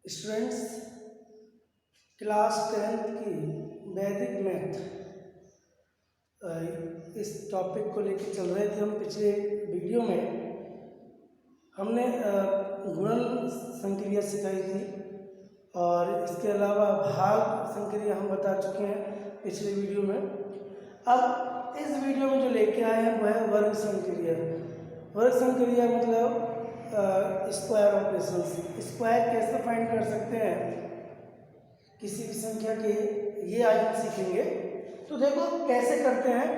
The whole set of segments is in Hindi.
स्टूडेंट्स, क्लास 10th की वैदिक मैथ इस टॉपिक को लेकर चल रहे थे। हम पिछले वीडियो में हमने गुणन संक्रिया सिखाई थी और इसके अलावा भाग संक्रिया हम बता चुके हैं पिछले वीडियो में। अब इस वीडियो में जो लेके आए हैं वह है वर्ग संक्रिया। वर्ग संक्रिया मतलब स्क्वायर ऑपरेशन। स्क्वायर कैसे फाइंड कर सकते हैं किसी भी संख्या के, ये आज हम सीखेंगे। तो देखो कैसे करते हैं।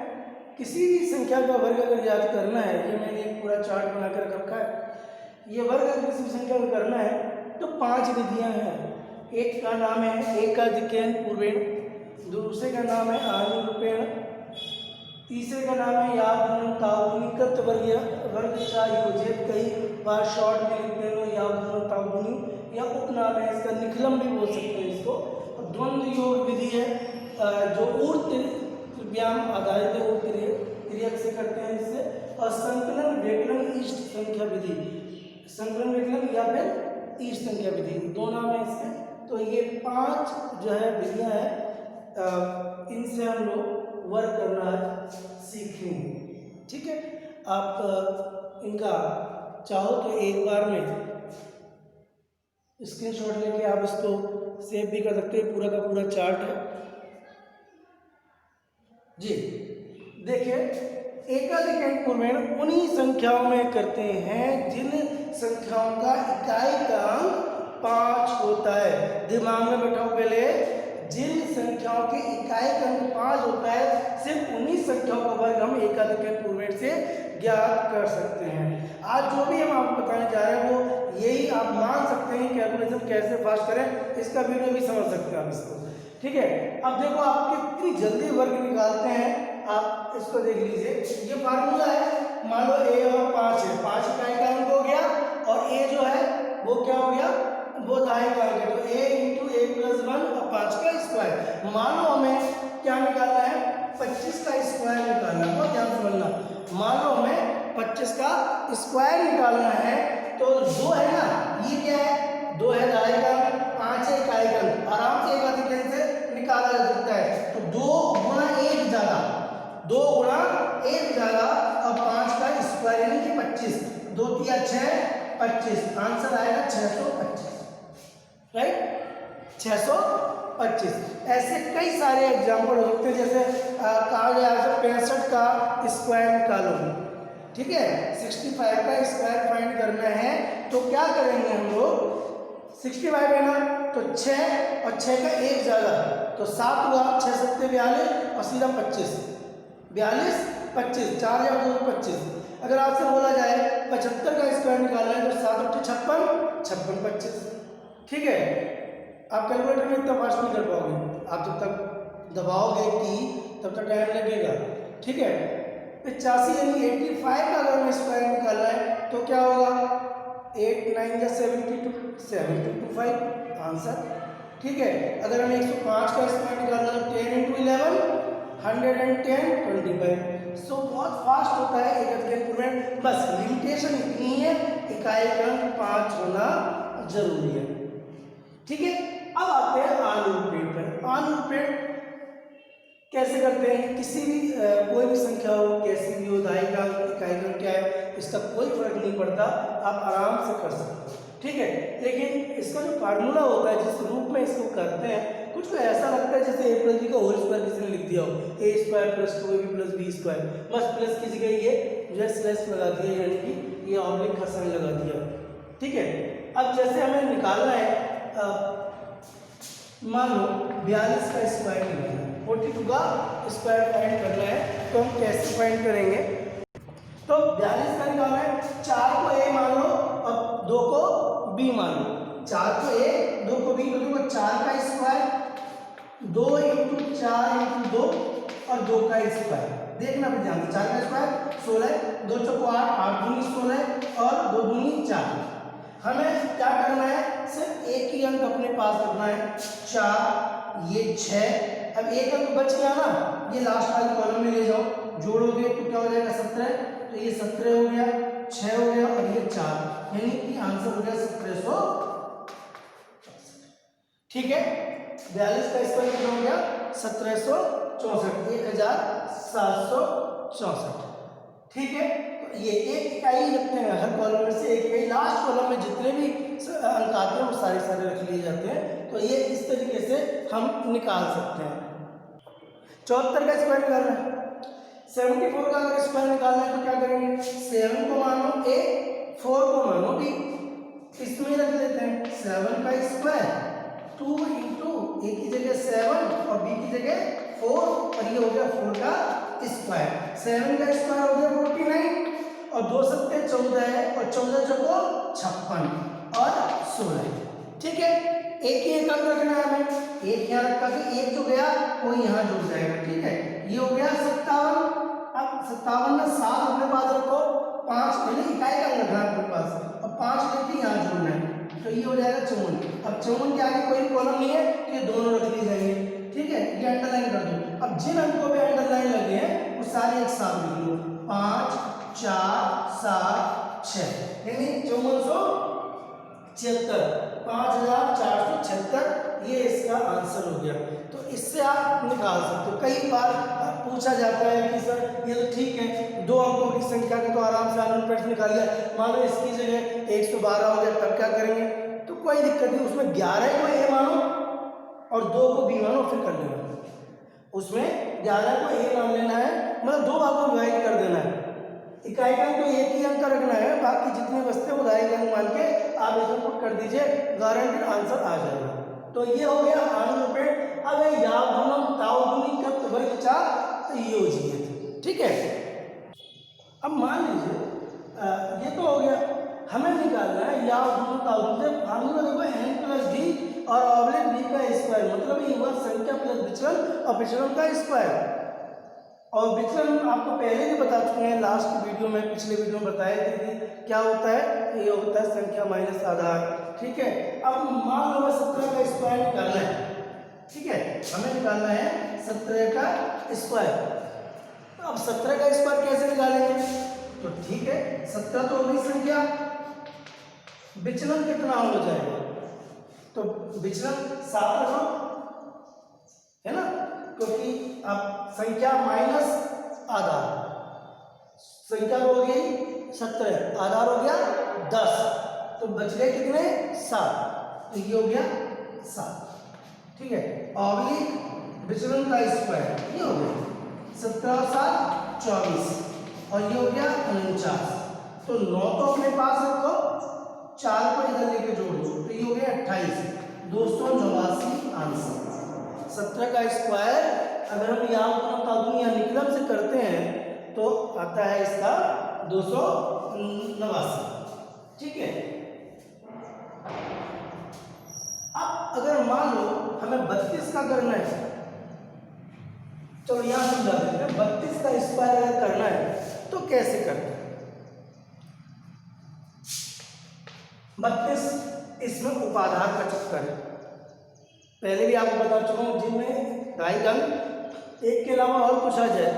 किसी भी संख्या का वर्ग अगर याद करना है, ये मैंने एक पूरा चार्ट बनाकर रखा है। ये वर्ग अगर किसी भी संख्या को करना है तो 5 विधियां हैं। एक का नाम है एकाधिकेन पूर्वेण, दूसरे का नाम है आनुरूपेण, तीसरे का नाम है यावगुणन तावगुणिकृत वर्ग योजित, कई बार शॉर्ट में लिखते हैं यावगुणन तावगुणी, या उपनाम है इसका, निखलम भी बोल सकते हैं इसको। और द्वंद्व योग विधि है जो ऊर्ध्व व्याम आधारित है, त्रियक से करते हैं इससे। और संकलन व्यकलन इष्ट संख्या विधि, संकलन व्यकलन या फिर इष्ट संख्या विधि, दो नाम है इसके। तो ये 5 जो है विधियां हैं, इनसे हम लोग वर्क करना सीखेंगे। ठीक है, आप इनका चाहो तो एक बार में स्क्रीनशॉट लेके आप इसको सेव भी कर सकते हैं। पूरा का पूरा चार्ट है जी। देखिए, एकाधिक पूर्वेण उन्हीं संख्याओं में करते हैं जिन संख्याओं का इकाई का अंक 5 होता है। दिमाग में बैठाओ पहले, जिन संख्याओं के इकाई का अंक 5 होता है सिर्फ उन्हीं संख्याओं का वर्ग हम एकाधिक पूर्वेण से ज्ञात कर सकते हैं। आज जो भी हम आपको बताने जा रहे हैं वो यही आप मान सकते हैं। कैलकुलेशन कैसे फास्ट करें इसका वीडियो भी समझ सकते हैं आप इसको। ठीक है, अब देखो आप कितनी जल्दी वर्ग निकालते हैं, आप इसको देख लीजिए। ये फार्मूला है, मान लो a और 5 है, 5 इकाई का अंक हो गया और a जो है वो क्या हो गया, वो दाएं का अंक है। तो a इंटू a प्लस 1 और 5 का स्क्वायर। मान लो हमें क्या निकालना है, 25 का स्क्वायर निकालना है। बहुत ध्यान से समझना, मान लो हमें 25 का स्क्वायर निकालना है तो 2 है ना, ये क्या है, 2 है दाएं का, 5 है इकाई का, आराम से एकाधिक से निकाला जा सकता है। तो 2 गुणा 1 ज्यादा, 2 गुणा 1 ज्यादा और 5 का स्क्वायर यानी कि 25, 2 तिया 6, 25, आंसर आएगा 625। राइट, 625। ऐसे कई सारे एग्जाम्पल हो सकते हैं। जैसे कहा गया है 65 का स्क्वायर निकालो, ठीक है, 65 का स्क्वायर फाइंड करना है तो क्या करेंगे हम लोग, 65 है ना, तो 6 और 6 का 1 ज्यादा तो 7 हुआ, 6 7 42 और सीधा 25, 42 25, 4 या 2 25। अगर आपसे बोला जाए 75 का स्क्वायर निकालना है तो 7 8 56, 56 25। ठीक है, आप कैलकुलेटर में इतना फास्ट नहीं कर पाओगे, आप जब तक दबाओगे की तब तक टाइम लगेगा। ठीक है, 85 यानी 85 का अगर हमें स्क्वायर निकालना है तो क्या होगा, 8 9 या 72, 725 आंसर। ठीक है, अगर हमें 105 का स्क्वायर निकालना है तो 10 इंटू 11 110 25। सो बहुत फास्ट होता है एकाधिक पूर्वेण। बस लिमिटेशन इतनी है, इकाई का अंक 5 होना जरूरी है। ठीक है, अब आते हैं आनुरूपेण पर। आनुरूपेण कैसे करते हैं, किसी भी कोई भी संख्या हो, कैसी भी हो, दाई का इकाई का क्या है इसका कोई फर्क नहीं पड़ता, आप आराम से कर सकते हो। ठीक है, लेकिन इसका जो फार्मूला होता है, जिस रूप में इसको करते हैं, कुछ को ऐसा लगता है जैसे a प्लस बी का होल स्क्वायर किसी ने लिख दिया हो, a square plus 2ab plus B square, बस प्लस की जगह ये जो स्लैश लगा दिया, यानी कि ये ऑब्लिक का साइन लगा दिया। ठीक है, अब जैसे हमें निकालना है, मान लो 42 का स्क्वायर निकालना है, 42 का स्क्वायर फाइंड करना है तो हम कैसे फाइंड करेंगे, तो 42 का निकालना है, 4 को a मान लो और 2 को b मान लो। 4 को a 2 को b, तो देखो 4 का स्क्वायर 2 इंटू 4 इंटू 2 और 2 का स्क्वायर, देखना भी ध्यान से, 4 का स्क्वायर 16, 2 चौको 8, 8 दूनी 16 और 2 दूनी 4। हमें क्या करना है, सिर्फ एक ही अंक अपने पास रखना है, 4, ये 6। अब एक अंक बच गया ना, ये लास्ट वाले कॉलम में ले जाओ, जोड़ोगे तो क्या हो जाएगा 17, तो ये 17 हो गया, 6 हो गया और ये 4, यानी कि आंसर हो गया 1700 ठीक है, 42 का स्क्वायर कितना हो गया 1764, 1764। ठीक है, तो ये एक इकाई रखते हैं हर कॉलम में से, एक इकाई लास्ट कॉलम में जितने भी अंक आते हैं वो सारे रख लिए जाते हैं। तो ये इस तरीके से हम निकाल सकते हैं। 74 का स्क्वायर निकालना है, 74 का अगर स्क्वायर निकालना है तो क्या करेंगे, 7 को मानो ए, 4 को मानो बी, इसमें रख लेते हैं 7 का स्क्वायर 2 इंटू ए की जगह 7 और बी की जगह 4 और ये हो गया 4 का स्क्वायर। 7 का स्क्वायर हो गया 49 और 2 सत्ते 14 है और 14 चौको 56 और 16। ठीक है, एक ही एक अंक रखना है हमें, एक यहाँ रखा कि एक जो गया वो यहाँ जुड़ जाएगा। ठीक है, ये हो गया 57। अब 57 में 7 अपने पास रखो, 5 यानी इकाई का अंक रखना है अपने पास और 5 लेके यहाँ जोड़ना है, तो ये हो जाएगा 54। अब 54 के आगे कोई कॉलम नहीं है तो ये दोनों रख लिए जाएंगे। ठीक है, ये अंडरलाइन कर दो। अब जिन अंकों पे अंडरलाइन लगे हैं वो सारे एक साथ लिख लो, 5 4 7 6 यानी 5476, 5476 ये इसका आंसर हो गया। तो इससे आप निकाल सकते हो। कई बार पूछा जाता है कि सर ये तो ठीक है 2 अंकों की संख्या का तो आराम से आपने प्रश्न निकाल लिया, मान लो इसकी जगह 112 हो गया तब क्या करेंगे, तो कोई दिक्कत नहीं, उसमें 11 को ए मानो और 2 को बी मानो फिर कर लेना। उसमें 11 को ए मान लेना है, मतलब 2 भागों में डिवाइड कर देना है। इकाई का तो एक ही अंक रखना है, बाकी जितने बचते हैं उदाई अंक मान के आप इसमें पुट कर दीजिए, गारंटेड आंसर आ जाएगा। तो ये हो गया अनलिमिटेड। अब याद गुणम ताऊ गुणी कत वर्ग चा योजित। ठीक है, अब मान लीजिए ये तो हो गया, हमें निकालना है याद गुणम ताऊ गुणी। फार्मूला देखो n प्लस डी और ऑब्लिक डी का स्क्वायर, मतलब ये हुआ संख्या प्लस विचलन और विचलन का स्क्वायर। और विचलन आपको पहले भी बता चुके हैं, लास्ट वीडियो में, पिछले वीडियो में बताए थे कि क्या होता है, ये होता है संख्या माइनस आधार। ठीक है, अब मान लो 17 का स्क्वायर निकालना है। ठीक है, हमें निकालना है 17 का स्क्वायर। अब 17 का स्क्वायर कैसे निकालेंगे, तो ठीक है 17 तो होगी संख्या, विचलन कितना हो जाएगा, तो विचलन 7 रखो, है ना, क्योंकि अब संख्या माइनस आधार, संख्या हो गई 17, आधार हो गया 10, तो बच गए कितने 7, तो ये हो गया 7। ठीक है, ऑब्लिक विचलन का स्क्वायर ये हो गया 17 और 7 24 और ये हो गया 49। तो 9 तो अपने पास रखो, 4 को इधर लेके जोड़ दो, तो ये हो गया 28, 289 आंसर। 17 का स्क्वायर अगर हम यहाँ तादुनी या निकलम से करते हैं तो आता है इसका 289। ठीक है, अब अगर मान लो हमें 32 का करना है, चलो यहां समझा देते हैं, 32 का स्क्वायर अगर करना है तो कैसे करते हैं। 32 इसमें उपाधार का चक्कर है, पहले भी आपको बता चुका हूं, जिनमें ढाई अंक एक के अलावा और कुछ आ जाए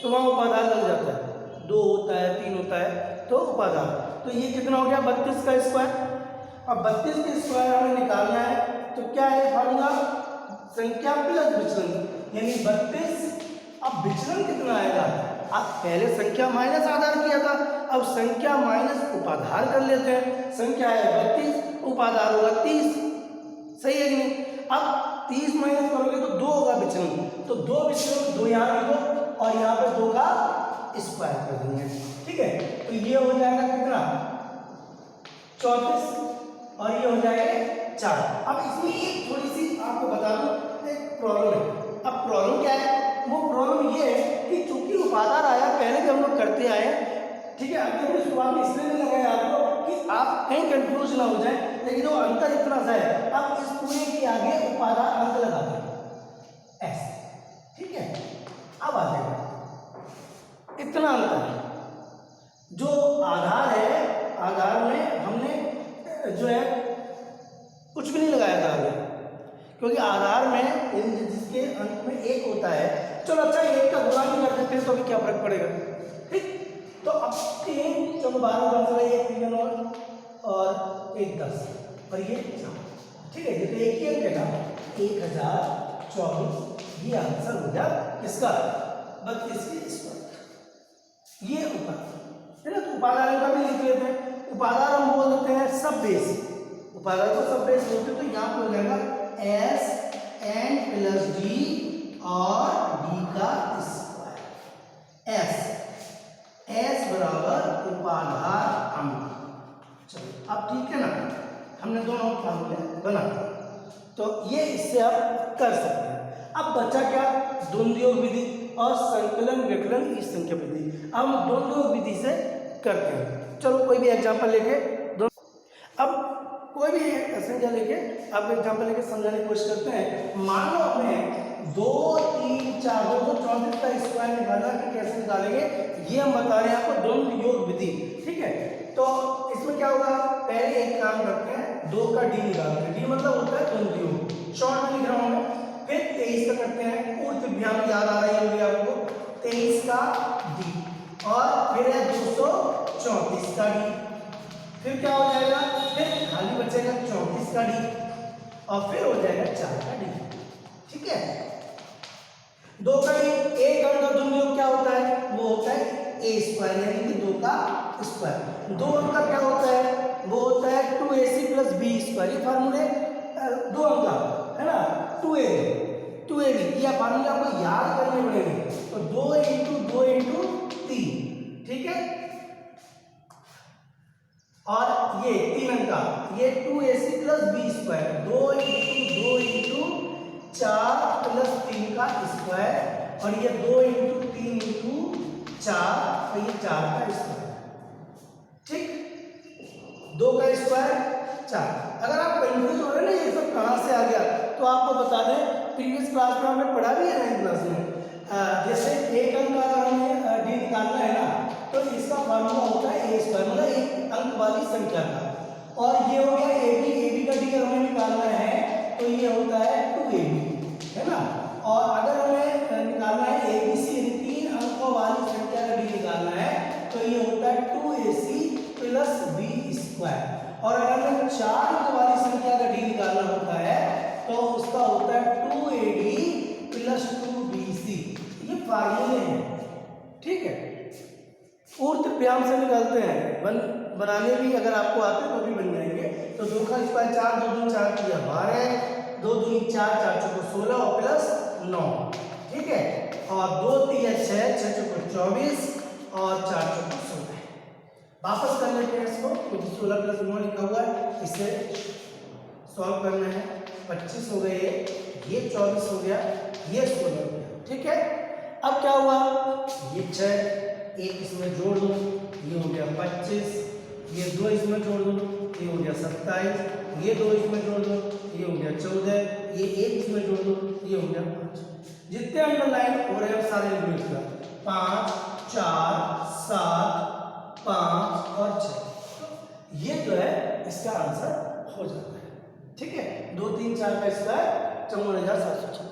तो वहां उपाधार लग जाता है, 2 होता है 3 होता है तो उपाधार। तो ये कितना हो गया 32 का स्क्वायर। अब 32 के स्क्वायर हमें निकालना है तो क्या है फार्मूला, संख्या प्लस विचलन, यानी 32। अब विचलन कितना आएगा, आप पहले संख्या माइनस आधार किया था, अब संख्या माइनस उपाधार कर लेते हैं। संख्या है 32, उपाधार होगा 30, सही है कि नहीं। अब 30 माइनस करोगे तो 2 होगा विचलन, तो 2 विचलन 2 यहाँ लिखो और यहाँ पे 2 का स्क्वायर कर देंगे। ठीक है, तो ये हो जाएगा कितना 34 और ये हो जाएगा 4। अब इसमें एक थोड़ी सी आपको बता दूं, एक प्रॉब्लम है। अब प्रॉब्लम क्या है, वो प्रॉब्लम ये है कि चूंकि उपाधार आया पहले भी हम लोग करते आए हैं। ठीक है, अभी हमने शुरुआत में इसलिए नहीं लगाया आपको कि आप कहीं कंफ्यूज ना हो जाए, लेकिन वो अंतर इतना सा है, अब इस पूरे के आगे उपाधार अंक लगा दें ऐसे। ठीक है, अब आ जाएगा इतना अंतर, जो आधार है, आधार में हमने जो है कुछ भी नहीं लगाया था आगे, क्योंकि आधार में जिसके अंत में 1 होता है, चलो अच्छा 1 का गुणा भी कर देते हैं तो भी क्या फर्क पड़ेगा। ठीक, तो अब 3 चलो 12 का आंसर है, 1 3 और 1 10 और ये 4। ठीक है, ये तो एक ही अंक है ना, 1024, ये आंसर हो गया किसका, 32 की स्क्वायर। ये उपादान है ना, तो उपादान का भी लिख लेते हैं। उपादान हम बोल देते हैं सब बेस, उपादान को सब बेस बोलते हैं, तो यहाँ पे हो जाएगा एस एन प्लस डी और डी का स्क्वायर। एस बराबर उपाधार अंक। चलो अब ठीक है ना, हमने दोनों फार्मूले बना दिए, तो ये इससे आप कर सकते हैं। अब बचा क्या, द्वंद्व योग विधि और संकलन व्यकलन इस संख्या विधि। अब हम द्वंद्व योग विधि से करते हैं। चलो कोई भी एग्जांपल लेके अब कोई भी संख्या लेके आप एग्जांपल लेके समझाने की कोशिश करते हैं। मान लो हमें 2 3 4 234 का स्क्वायर निकालना है, कैसे निकालेंगे ये हम बता रहे हैं आपको, द्वंद्व योग विधि। ठीक है, तो इसमें क्या होगा, पहले एक काम करते हैं, 2 का डी निकालते हैं। डी मतलब होता है द्वंद्व योग, शॉर्ट में लिख रहा हूं मैं। फिर 23 का करते हैं, ऊर्ध्वयाम याद आ रही होगी आपको, 23 का डी, और फिर है 234 का डी। फिर क्या हो जाएगा, फिर खाली बचेगा 34 का डी, और फिर हो जाएगा 4 का डी। ठीक है, 2 का डी, एक अंक का द्वंद्व योग क्या होता है, वो होता है ए स्क्वायर, यानी कि 2 का स्क्वायर। 2 अंक का क्या होता है, वो होता है 2ac प्लस बी स्क्वायर। ये फार्मूले 2 अंक का है ना, 2ab, ये फार्मूले आपको याद करने पड़ेंगे। तो 2 × 2 × 3, ठीक है, और ये 3 अंक का, ये 2ac plus B square, 2 × 2 × 4 plus 3 का स्क्वायर, और ये 2 × 3 × 4, तो ये 4 का स्क्वायर। ठीक, 2 का स्क्वायर 4। अगर आप कंफ्यूज हो रहे हैं ना ये सब कहाँ से आ गया, तो आपको बता दें, प्रीवियस क्लास में हमने पढ़ा भी है 9th क्लास में। जैसे एक अंक का अगर हमें डी निकालना है ना, तो इसका फार्मूला होता है ए स्क्वायर, मतलब एक अंक वाली संख्या का। और ये हो गया ए बी का डी अगर हमें निकालना है तो ये होता है 2ab, है ना। और अगर हमें निकालना है ए बी सी, 3 अंकों वाली संख्या का डी निकालना है, तो ये होता है 2ac प्लस बी स्क्वायर। और अगर हमें 4 अंक वाली संख्या का डी निकालना होता है, तो उसका होता है 2ad प्लस 2bc। ये फार्मूले हैं, ठीक है, ऊर्ध्वयाम से निकालते हैं, बनाने भी अगर आपको आते तो भी बन जाएंगे। तो 2 का स्क्वायर 4, 2 दूनी 4 किया 12, 2 दूनी 4, 4 चौको 16 और प्लस 9, ठीक है, और 2 3 6, 6 चौको 24 और 4 चौको 16। वापस कर लेते हैं इसको, क्योंकि 16 प्लस 9 लिखा हुआ है, इसे सॉल्व करना है। 25 हो गए, ये 24 हो गया, ये 16 हो गया, ठीक है। अब क्या हुआ, ये 6 एक इसमें जोड़ दो, ये हो गया 25, ये 2 इसमें जोड़ दो, ये हो गया 27, ये 2 इसमें जोड़ दो, ये हो गया 14, ये 1 इसमें जोड़ दो, ये हो गया 5। जितने अंडरलाइन हो रहे हैं सारे लिख लो, 5 4 7 5 और 6, ये जो है इसका आंसर हो जाता है, ठीक है। 2 3 4 का स्क्वायर 54,706।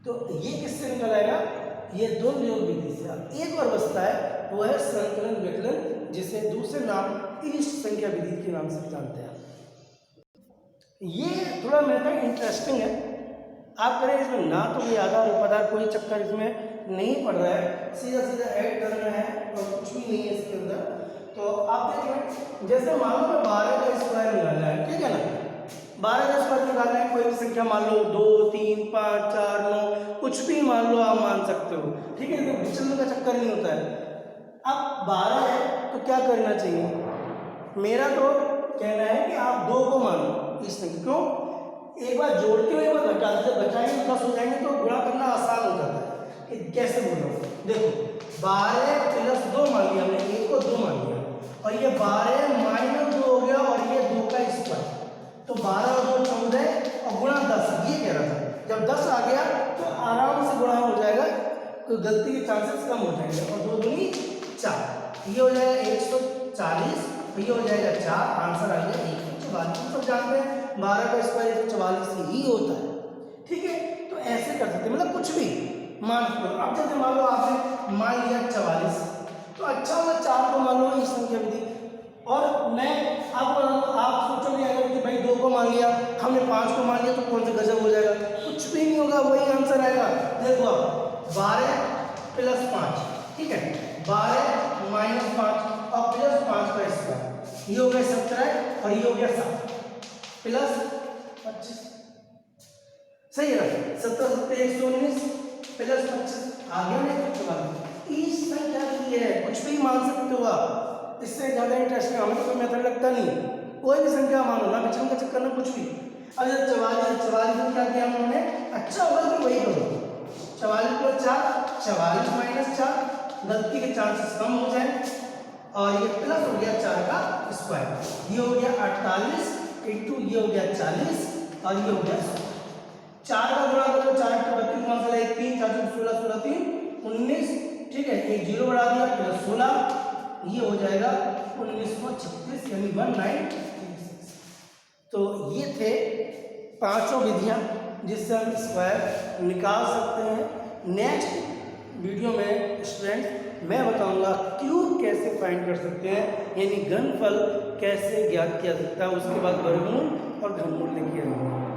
तो ये किससे निकल आएगा, ये द्वंद्व योग विधि से। अब एक और बचता है, वो है संकलन व्यकलन, जिसे दूसरे नाम इष्ट संख्या विधि के नाम से जानते हैं। ये थोड़ा मेथड इंटरेस्टिंग है, आप करें इसमें ना तो ये आधार उपाधार कोई चक्कर इसमें नहीं पड़ रहा है, सीधा सीधा ऐड करना है और कुछ भी नहीं है इसके अंदर। तो आप देखें, जैसे मान लो 12 का स्क्वायर निकालना है, ठीक है ना, 12 का स्क्वायर निकालना है, कोई भी संख्या मान लो 2 3 5 4 9, कुछ भी मान लो, आप मान सकते हो, ठीक है, इसमें विचलन का चक्कर नहीं होता है। अब 12 है तो क्या करना चाहिए, मेरा तो कहना है कि आप 2 को मानो इस संख्या, क्यों, एक बार जोड़ते हुए बार घटा दीजिए, बचाएंगे 10 हो जाएंगे तो गुणा करना आसान हो जाता है। कैसे बोल रहा हूँ, देखो 12 प्लस 2 मान लिया हमने, 1 को 2 मान लिया, और ये 12 माइनस 2 हो गया, और ये 2 का स्क्वायर, तो 12 और 2 14 और गुणा 10, ये कह रहा था। जब 10 आ गया तो आराम से गुणा हो जाएगा, तो गलती के चांसेस कम हो जाएंगे, और 2 दूनी 4, ये हो जाएगा 140, ये हो जाएगा 4, आंसर आ गया 144। सब जानते हैं 12 का स्क्वायर 144 ही होता है, ठीक है। तो ऐसे कर सकते हैं, मतलब कुछ भी मान सकते हो। अब जैसे मान लो आपने मान लिया 44, तो अच्छा होगा 4 को मान लो इस संख्या विधि, और मैं आपको आप सोचोगे अगर कि भाई 2 को मान लिया, हमने 5 को मान लिया तो कौन सा गजब हो जाएगा, कुछ भी नहीं होगा, वही आंसर आएगा। देखो आप 12 + 5, ठीक है, 12 - 5 और प्लस 5 का स्क्वायर, ये हो गया 17 और ये हो गया 7 प्लस 25, सही है ना, 17 + 119 प्लस 25 आ गया ना। इस संख्या की है, कुछ भी मान सकते हो आप, इससे ज्यादा इंटरेस्टिंग हमें तो कोई मेथड लगता नहीं, कोई भी संख्या मानो ना, विचलन का चक्कर ना कुछ भी। अब जब 44 को क्या किया हमने, अच्छा होगा कि वही करो, 44 + 4 44 - 4, गलती के चांसेस कम हो जाए, और ये प्लस हो गया 4 का स्क्वायर, ये हो गया 48 इंटू ये हो गया 40 और ये हो गया 4 का गुणा करो, 4 × 32 कौन सा, 1 3 4 16 16 3 19, ठीक है, एक 0 बढ़ा दिया प्लस 16, ये हो जाएगा 1936 यानी 1936। तो ये थे पांचों विधियां जिससे हम स्क्वायर निकाल सकते हैं। नेक्स्ट वीडियो में स्टूडेंट मैं बताऊंगा क्यूब कैसे फाइंड कर सकते हैं, यानी घनफल कैसे ज्ञात किया सकता है, उसके बाद वर्गमूल और घनमूल किया जाएगा।